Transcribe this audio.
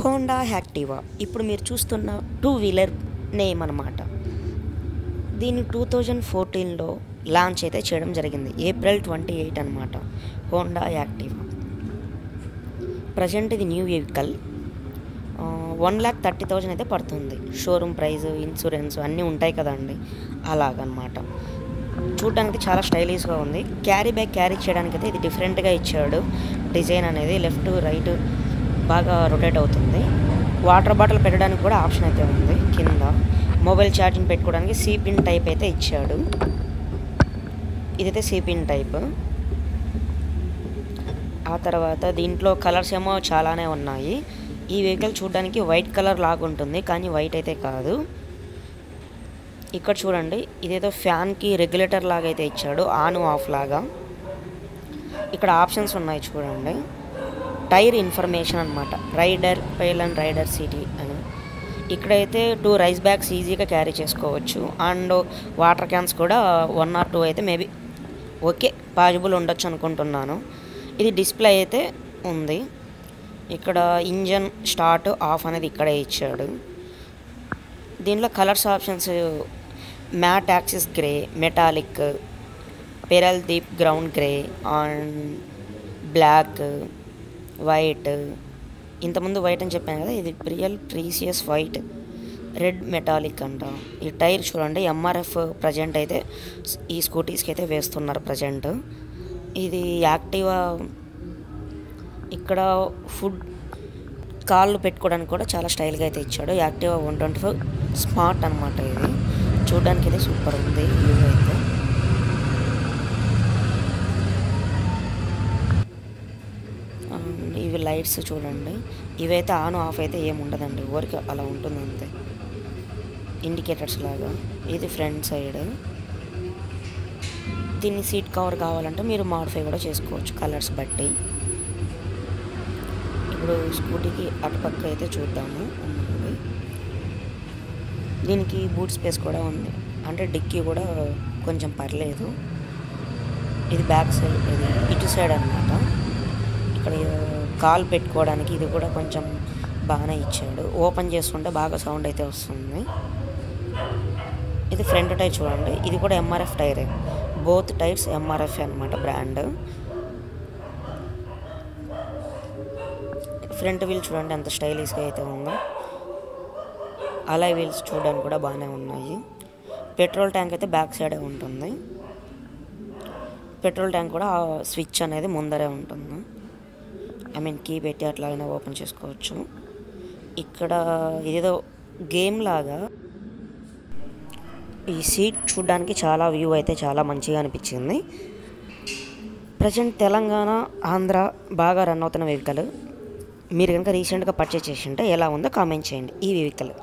Honda Activa ఇప్పుడు మీరు చూస్తున్న టూ వీలర్ నేమ్ అనమాట. దీన్ని 2014లో లాంచ్ అయితే చేయడం జరిగింది. April 28 అనమాట. హోండా యాక్టివా ప్రజెంట్ ఇది న్యూ వెహికల్. 1,30,000 అయితే పడుతుంది. షోరూమ్ ప్రైస్, ఇన్సూరెన్స్ అన్నీ ఉంటాయి కదండి, అలాగనమాట. చూడడానికి చాలా స్టైలిష్గా ఉంది. క్యారీ బ్యాగ్ క్యారీ చేయడానికి అయితే ఇది డిఫరెంట్గా ఇచ్చాడు. డిజైన్ అనేది లెఫ్ట్ రైట్ బాగా రొటేట్ అవుతుంది. వాటర్ బాటిల్ పెట్టడానికి కూడా ఆప్షన్ అయితే ఉంది. కింద మొబైల్ ఛార్జింగ్ పెట్టుకోవడానికి సిపిన్ టైప్ అయితే ఇచ్చాడు. ఇదైతే సిపిన్ టైప్. ఆ తర్వాత దీంట్లో కలర్స్ ఏమో చాలానే ఉన్నాయి. ఈ వెహికల్ చూడడానికి వైట్ కలర్ లాగా ఉంటుంది, కానీ వైట్ అయితే కాదు. ఇక్కడ చూడండి, ఇదేదో ఫ్యాన్కి రెగ్యులేటర్ లాగా అయితే ఇచ్చాడు, ఆన్ ఆఫ్ లాగా. ఇక్కడ ఆప్షన్స్ ఉన్నాయి చూడండి. టైర్ ఇన్ఫర్మేషన్ అనమాట, rider fail and rider city అని. ఇక్కడైతే 2 రైస్ బ్యాగ్స్ ఈజీగా క్యారీ చేసుకోవచ్చు. అండ్ వాటర్ క్యాన్స్ కూడా 1 or 2 అయితే మేబీ ఓకే పాజిబుల్ ఉండొచ్చు అనుకుంటున్నాను. ఇది డిస్ప్లే అయితే ఉంది. ఇక్కడ ఇంజన్ స్టార్ట్ ఆఫ్ అనేది ఇక్కడే ఇచ్చాడు. దీంట్లో colours options matte axis grey, metallic, pearl deep ground grey and black, white. ఇంతకుముందు వైట్ అని చెప్పాను కదా, ఇది real precious white, red metallic అంట. ఈ టైర్ చూడండి, ఎంఆర్ఎఫ్ ప్రజెంట్ అయితే ఈ స్కూటీస్కి అయితే వేస్తున్నారు ప్రజెంట్. ఇది యాక్టివా. ఇక్కడ ఫుడ్ కాళ్ళు పెట్టుకోవడానికి కూడా చాలా స్టైల్గా అయితే ఇచ్చాడు. యాక్టివా 125 స్మార్ట్ అనమాట. ఇది చూడడానికి అయితే సూపర్ ఉంది. వ్యూ అయితే ఇవి లైట్స్ చూడండి, ఇవైతే ఆన్ ఆఫ్ అయితే ఏమి ఉండదండి, ఊరికి అలా ఉంటుంది అంతే, ఇండికేటర్స్ లాగా. ఇది ఫ్రంట్ సైడ్. దీన్ని సీట్ కవర్ కావాలంటే మీరు మాడిఫై కూడా చేసుకోవచ్చు కలర్స్ బట్టి. ఇప్పుడు స్కూటీకి అటుపక్క అయితే చూద్దాము. దీనికి బూట్ స్పేస్ కూడా ఉంది, అంటే డిక్కీ కూడా కొంచెం పర్లేదు. ఇది బ్యాక్ సైడ్, ఇది ఇటు సైడ్ అనమాట. ఇక్కడ కాల్ పెట్టుకోవడానికి ఇది కూడా కొంచెం బాగానే ఇచ్చాడు. ఓపెన్ చేసుకుంటే బాగా సౌండ్ అయితే వస్తుంది. ఇది ఫ్రంట్ టైర్ చూడండి, ఇది కూడా ఎంఆర్ఎఫ్ టైరే. బోత్ టైర్స్ ఎంఆర్ఎఫ్ అనమాట బ్రాండ్. ఫ్రంట్ వీల్ చూడండి ఎంత స్టైలిష్గా అయితే ఉందో. అలాయ్ వీల్స్ చూడడానికి కూడా బాగానే ఉన్నాయి. పెట్రోల్ ట్యాంక్ అయితే బ్యాక్ సైడే ఉంటుంది. పెట్రోల్ ట్యాంక్ కూడా స్విచ్ అనేది ముందరే ఉంటుంది. ఐ మీన్ కీ పెట్టి అట్లాగైనా ఓపెన్ చేసుకోవచ్చు. ఇక్కడ ఏదో గేమ్ లాగా ఈ సీట్ చూడడానికి చాలా వ్యూ అయితే చాలా మంచిగా అనిపించింది. ప్రజెంట్ తెలంగాణ, ఆంధ్ర బాగా రన్ అవుతున్న వెహికల్. మీరు కనుక రీసెంట్గా పర్చేస్ చేసి ఉంటే ఎలా ఉందో కామెంట్ చేయండి ఈ వెహికల్.